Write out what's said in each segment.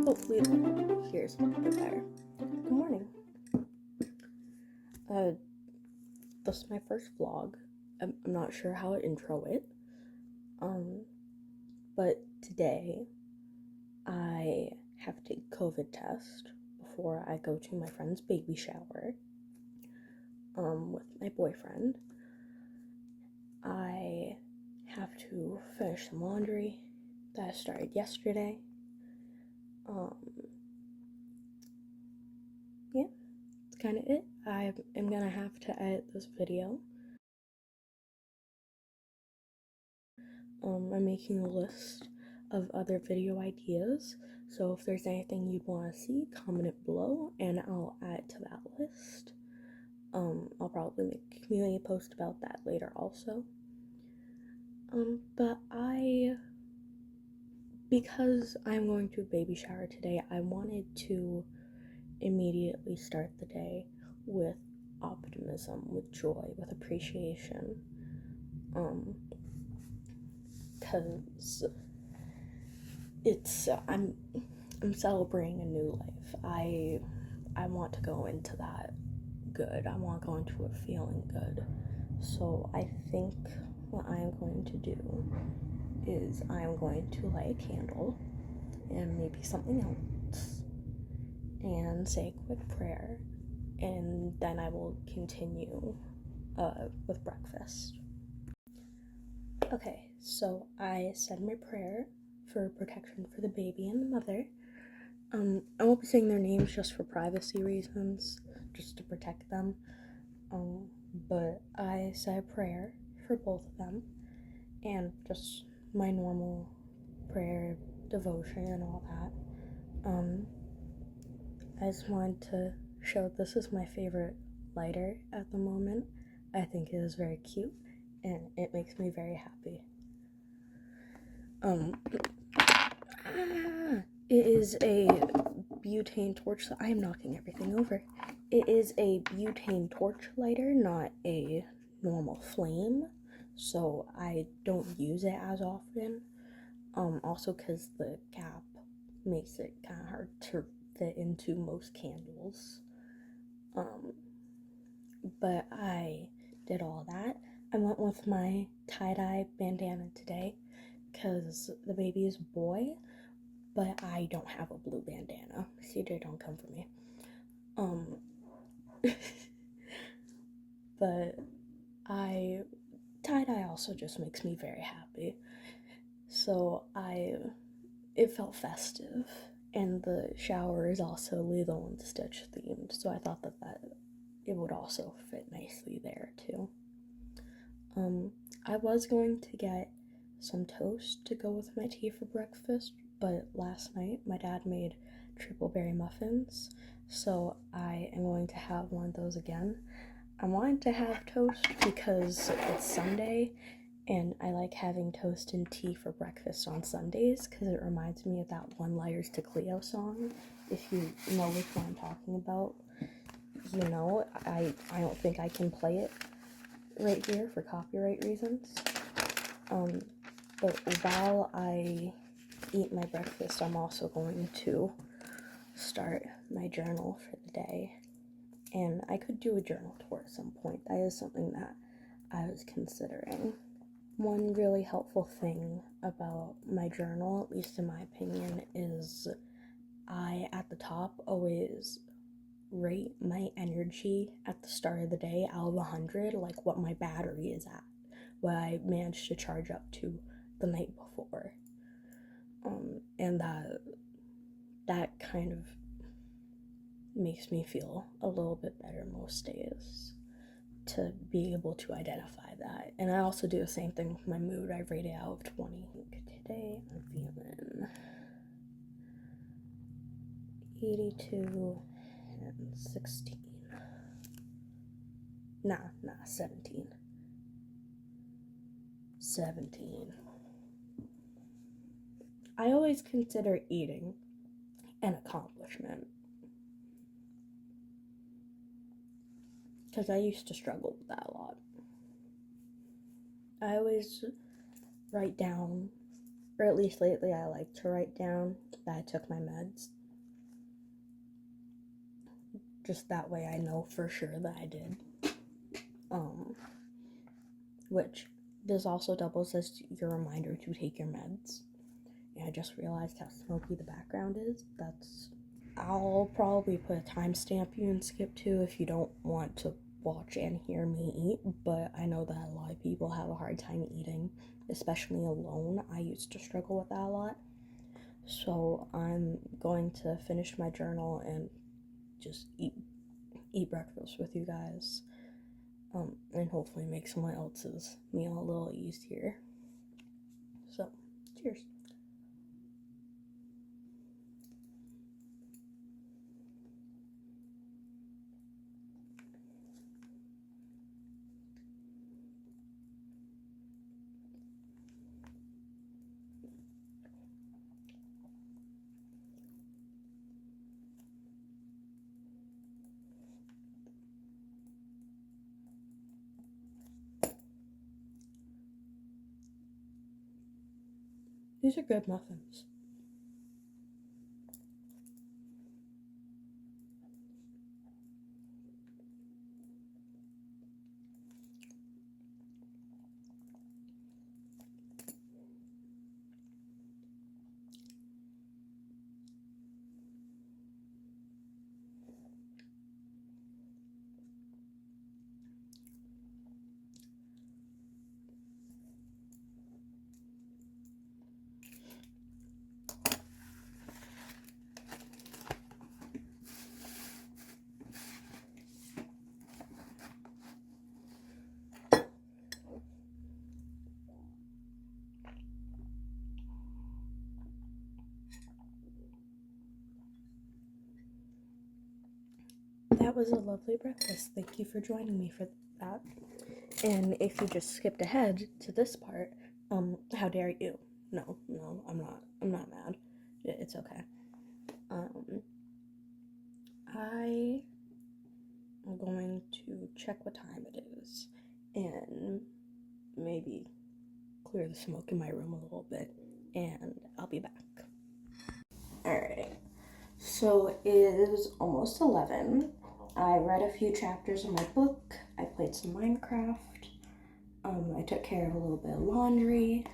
Hopefully the here's a little bit better. Good morning. This is my first vlog. I'm not sure how to intro it. But today I have to take a COVID test before I go to my friend's baby shower with my boyfriend. I have to finish some laundry that I started yesterday. Yeah, that's kind of it. I am gonna have to edit this video. I'm making a list of other video ideas, so if there's anything you'd want to see, comment it below and I'll add it to that list. I'll probably make a community post about that later also. But because I'm going to a baby shower today, I wanted to immediately start the day with optimism, with joy, with appreciation. Because it's I'm celebrating a new life. I want to go into that good. I want to go into it feeling good. So I think what I am going to do is I am going to light a candle and maybe something else and say a quick prayer, and then I will continue with breakfast. Okay, so I said my prayer for protection for the baby and the mother. I won't be saying their names just for privacy reasons, just to protect them. But I said a prayer for both of them, and just my normal prayer, devotion, and all that. I just wanted to show this is my favorite lighter at the moment. I think it is very cute, and it makes me very happy. It is a butane torch. I am knocking everything over. It is a butane torch lighter, not a normal flame, so I don't use it as often. Also because the cap makes it kind of hard to fit into most candles. But I did all that. I went with my tie-dye bandana today because the baby is a boy, but I don't have a blue bandana. CJ, don't come for me. But tie-dye also just makes me very happy. So it felt festive, and the shower is also Lilo and Stitch themed, so I thought that it would also fit nicely there too. I was going to get some toast to go with my tea for breakfast, but last night my dad made triple berry muffins, so I am going to have one of those again. I wanted to have toast because it's Sunday, and I like having toast and tea for breakfast on Sundays because it reminds me of that One Lighters to Cleo song. If you know which one I'm talking about, you know. I don't think I can play it right here for copyright reasons. But while I eat my breakfast, I'm also going to start my journal for the day. And I could do a journal tour at some point. That is something that I was considering. One really helpful thing about my journal, at least in my opinion, is I, at the top, always rate my energy at the start of the day out of 100, like what my battery is at, what I managed to charge up to the night before. And that kind of makes me feel a little bit better most days, to be able to identify that. And I also do the same thing with my mood. I rate it out of 20. Today I'm feeling 82 and 16. Nah, 17. 17. I always consider eating an accomplishment, because I used to struggle with that a lot. I always write down, or at least lately I like to write down that I took my meds. just that way I know for sure that I did. Which this also doubles as your reminder to take your meds. Yeah, I just realized how smoky the background is. I'll probably put a timestamp you can skip to if you don't want to watch and hear me eat, but I know that a lot of people have a hard time eating, especially alone. I used to struggle with that a lot. So I'm going to finish my journal and just eat breakfast with you guys, and hopefully make someone else's meal a little easier. So, cheers. These are good muffins. That was a lovely breakfast. Thank you for joining me for that. And if you just skipped ahead to this part, how dare you? No, I'm not mad. It's okay. I am going to check what time it is and maybe clear the smoke in my room a little bit, and I'll be back. Alright, so it is almost 11. I read a few chapters of my book. I played some Minecraft. I took care of a little bit of laundry.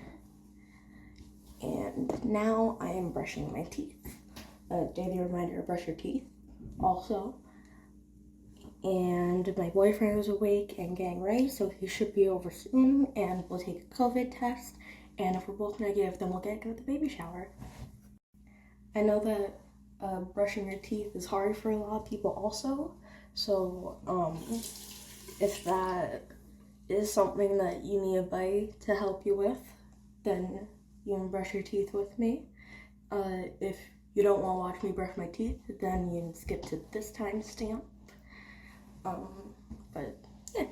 And now I am brushing my teeth. A daily reminder to brush your teeth also. And my boyfriend was awake and getting ready, so he should be over soon, and we'll take a COVID test. And if we're both negative, then we'll get to go to the baby shower. I know that brushing your teeth is hard for a lot of people also, so if that is something that you need a buddy to help you with, then you can brush your teeth with me. If you don't want to watch me brush my teeth, then you can skip to this timestamp. But yeah.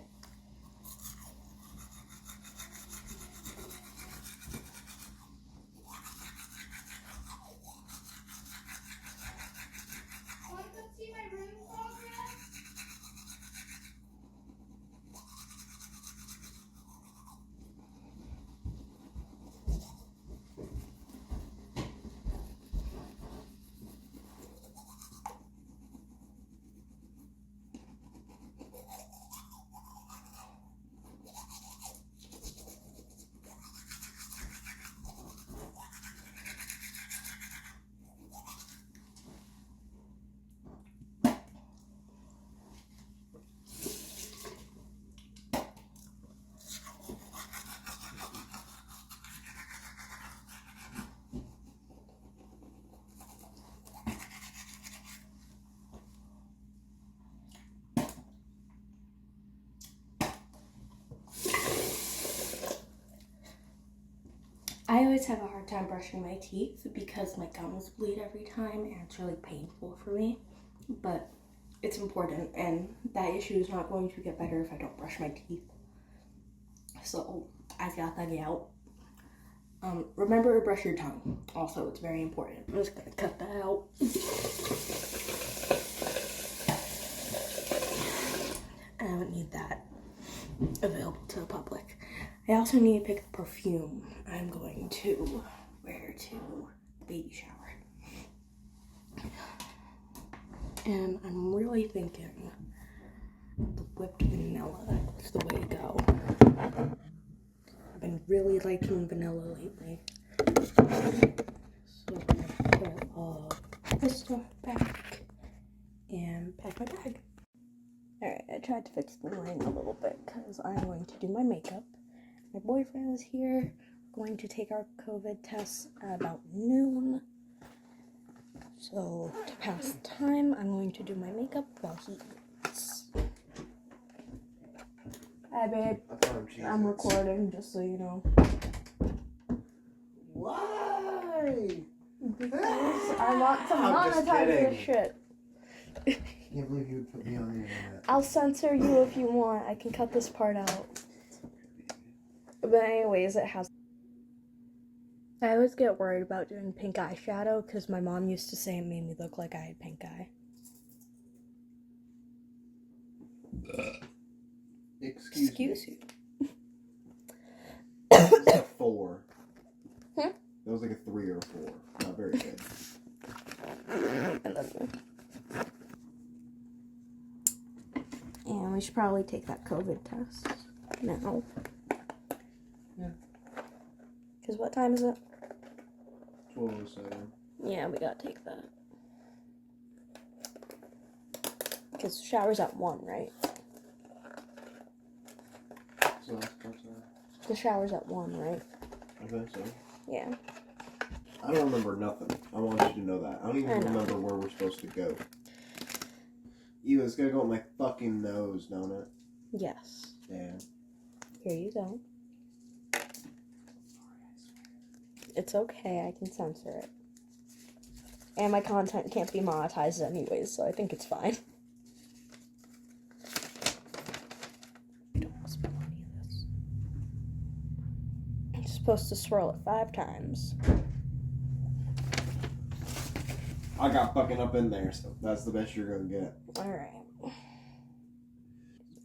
I always have a hard time brushing my teeth because my gums bleed every time and it's really painful for me, but it's important, and that issue is not going to get better if I don't brush my teeth. So I got that out. Remember to brush your tongue. Also, it's very important. I'm just gonna cut that out. I don't need that available to the public. I also need to pick the perfume I'm going to wear to the baby shower. And I'm really thinking the whipped vanilla is the way to go. I've been really liking vanilla lately. So I'm gonna put all this stuff back and pack my bag. Alright, I tried to fix the lighting a little bit because I'm going to do my makeup. My boyfriend is here. We're going to take our COVID tests at about noon. So, to pass the time, I'm going to do my makeup while he eats. Hi, babe. I'm recording, just so you know. Why? Because I want to monetize this shit. I can't believe you would put me on the internet. I'll censor you if you want. I can cut this part out. But anyways, it has... I always get worried about doing pink eyeshadow because my mom used to say it made me look like I had pink eye. Excuse you. That was a 4. Hmm? That was like a 3 or a 4. Not very good. And we should probably take that COVID test now. Yeah. Because what time is it? 12:07. Yeah, we gotta take that. Because the shower's at 1, right? So that's close. The shower's at 1, right? I think so. Yeah. I don't remember nothing. I want you to know that. I don't even remember where we're supposed to go. Ew, it's gonna go up my fucking nose, don't it? Yes. Yeah. Here you go. It's okay, I can censor it. And my content can't be monetized anyways, so I think it's fine. I don't want to spill any of this. I'm supposed to swirl it 5 times. I got fucking up in there, so that's the best you're gonna get. Alright.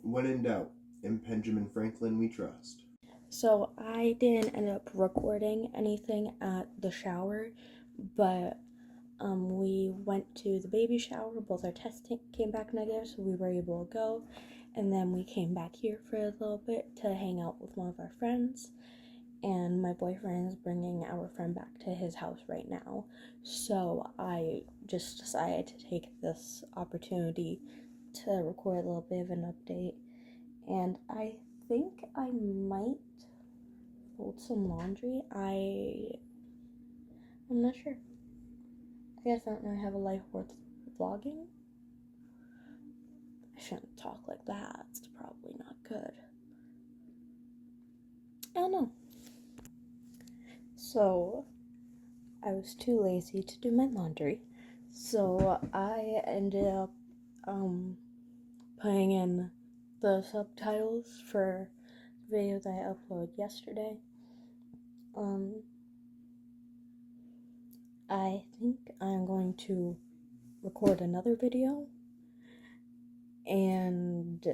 When in doubt, in Benjamin Franklin we trust. So I didn't end up recording anything at the shower, but we went to the baby shower. Both our tests came back negative, so we were able to go. And then we came back here for a little bit to hang out with one of our friends. And my boyfriend is bringing our friend back to his house right now. So I just decided to take this opportunity to record a little bit of an update. And I think I might fold some laundry. I'm not sure. I guess I don't really have a life worth vlogging. I shouldn't talk like that. It's probably not good. I don't know. So, I was too lazy to do my laundry. So, I ended up putting in the subtitles for the video that I uploaded yesterday. I think I'm going to record another video, and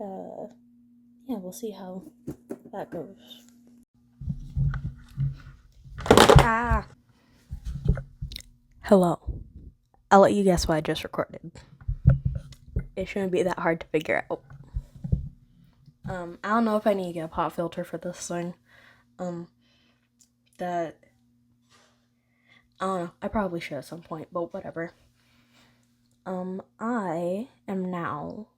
yeah, we'll see how that goes. Hello. I'll let you guess what I just recorded. It shouldn't be that hard to figure out. I don't know if I need to get a pop filter for this thing. I don't know. I probably should at some point, but whatever. I am now,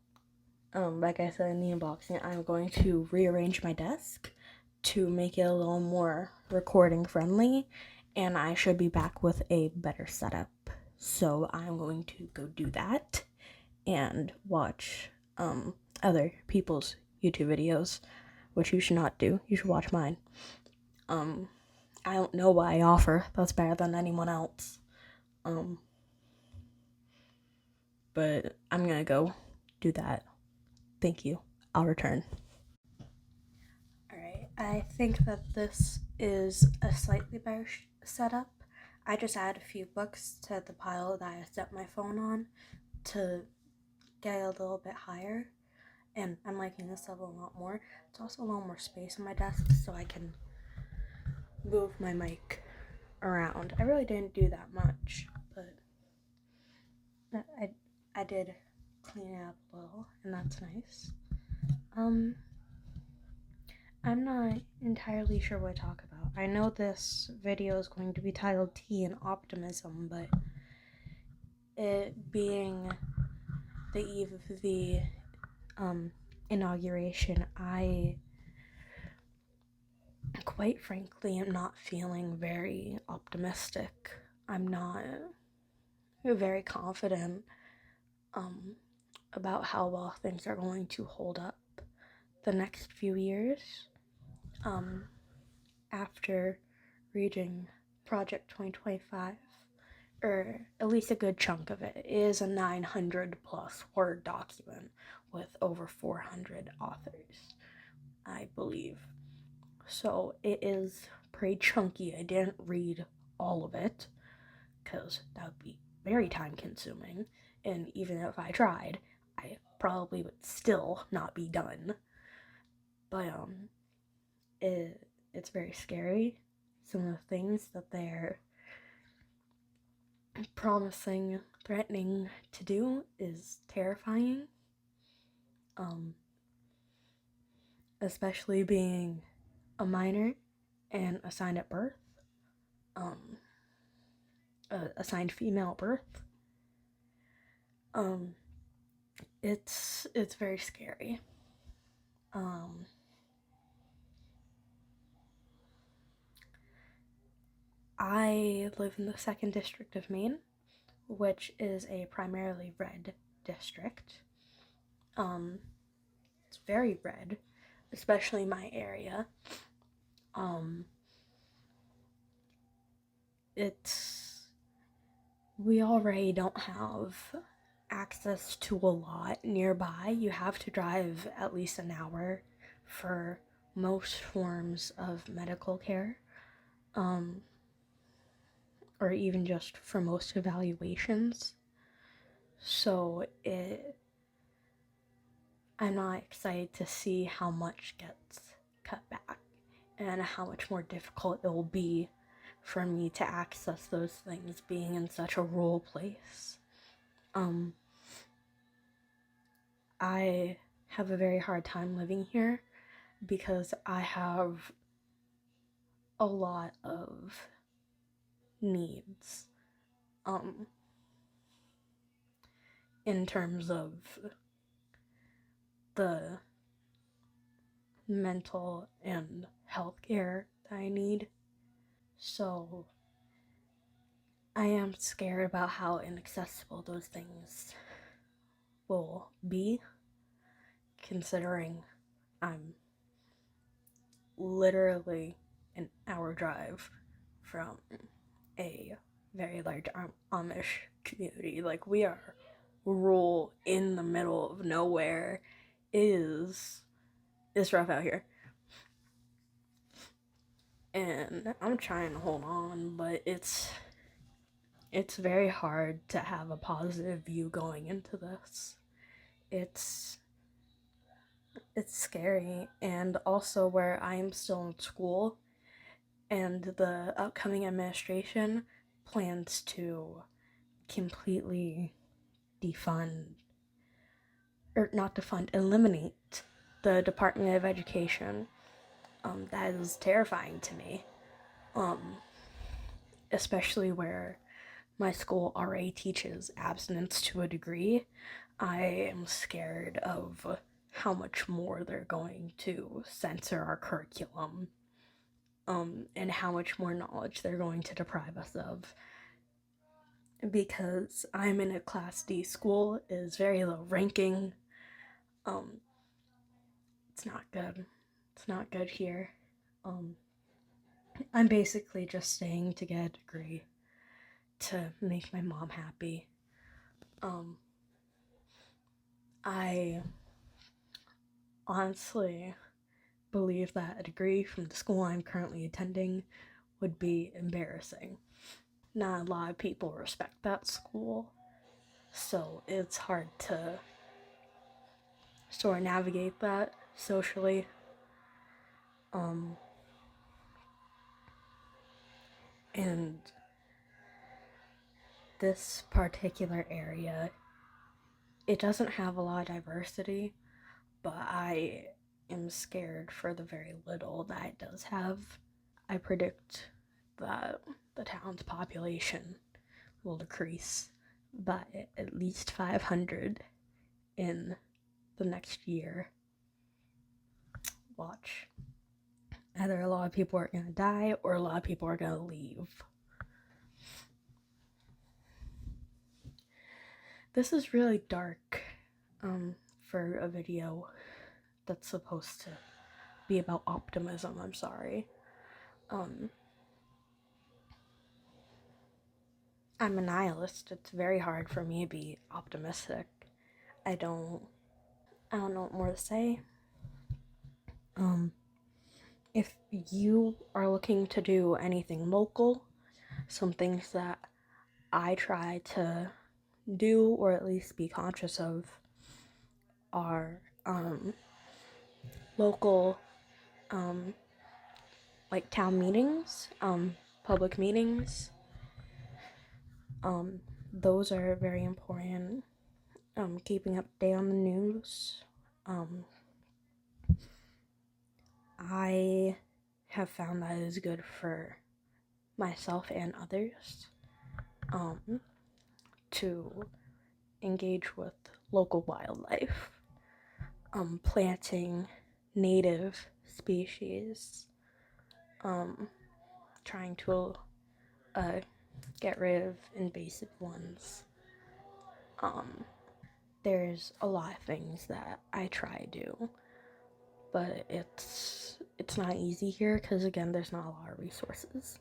like I said in the unboxing, I'm going to rearrange my desk to make it a little more recording friendly, and I should be back with a better setup. So I'm going to go do that and watch other people's YouTube videos, which you should not do. You should watch mine. I don't know what I offer that's better than anyone else. But I'm gonna go do that. Thank you. I'll return. Alright, I think that this is a slightly better setup. I just add a few books to the pile that I set my phone on to get it a little bit higher. And I'm liking this level a lot more. It's also a little more space on my desk, so I can move my mic around. I really didn't do that much, but I did clean it up a little, and that's nice. I'm not entirely sure what to talk about. I know this video is going to be titled Tea and Optimism, but it being the eve of the inauguration, I quite frankly am not feeling very optimistic. I'm not very confident about how well things are going to hold up the next few years after reading Project 2025, or at least a good chunk of it, is a 900 plus word document with over 400 authors, I believe. So it is pretty chunky. I didn't read all of it because that would be very time consuming, and even if I tried, I probably would still not be done. But it's very scary. Some of the things that they're promising, threatening to do is terrifying. Especially being a minor and assigned at birth, assigned female at birth. It's very scary. I live in the 2nd District of Maine, which is a primarily red district. It's very red, especially my area. We already don't have access to a lot nearby. You have to drive at least an hour for most forms of medical care, or even just for most evaluations. So I'm not excited to see how much gets cut back and how much more difficult it will be for me to access those things being in such a rural place. I have a very hard time living here because I have a lot of needs in terms of the mental and health care that I need. So I am scared about how inaccessible those things will be, considering I'm literally an hour drive from a very large Amish community. Like, we are rural in the middle of nowhere. It's rough out here. And I'm trying to hold on, but it's very hard to have a positive view going into this. It's scary. And also, where I am still in school, and the upcoming administration plans to completely eliminate the Department of Education. That is terrifying to me, especially where my school already teaches abstinence to a degree. I am scared of how much more they're going to censor our curriculum, and how much more knowledge they're going to deprive us of. Because I'm in a Class D school, it is very low ranking. It's not good. It's not good here. I'm basically just staying to get a degree to make my mom happy. I honestly believe that a degree from the school I'm currently attending would be embarrassing. Not a lot of people respect that school, so it's hard to sort of navigate that socially. And this particular area, it doesn't have a lot of diversity, but I am scared for the very little that it does have. I predict that the town's population will decrease by at least 500 in the next year. Watch. Either a lot of people are gonna die or a lot of people are gonna leave. This is really dark for a video that's supposed to be about optimism. I'm sorry. I'm a nihilist. It's very hard for me to be optimistic. I don't know what more to say. If you are looking to do anything local, some things that I try to do or at least be conscious of are local like town meetings, public meetings. Those are very important. Keeping up to date on the news. I have found that is good for myself and others to engage with local wildlife, planting native species, trying to get rid of invasive ones. There's a lot of things that I try to do, but it's not easy here because again there's not a lot of resources.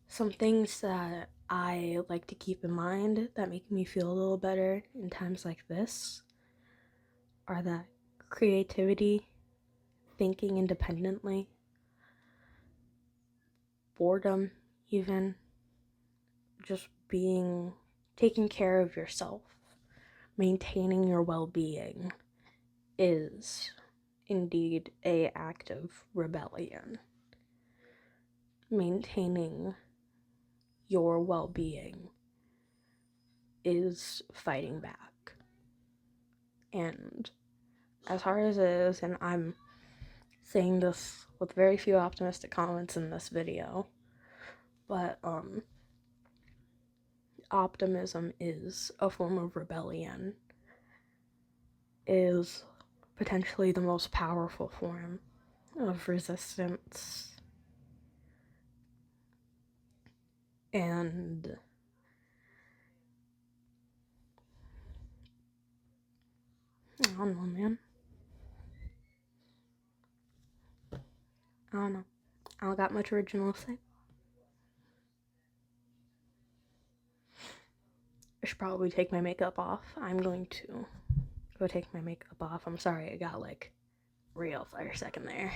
Some things that I like to keep in mind that make me feel a little better in times like this are that creativity, thinking independently, boredom, even just taking care of yourself, maintaining your well-being is indeed an act of rebellion. Maintaining your well-being is fighting back. And as hard as it is, and I'm saying this with very few optimistic comments in this video, but optimism is a form of rebellion, is potentially the most powerful form of resistance. And I don't know, man. I don't know. I don't got much original to say. I should probably take my makeup off. I'm going to go take my makeup off. I'm sorry, I got like real for a second there.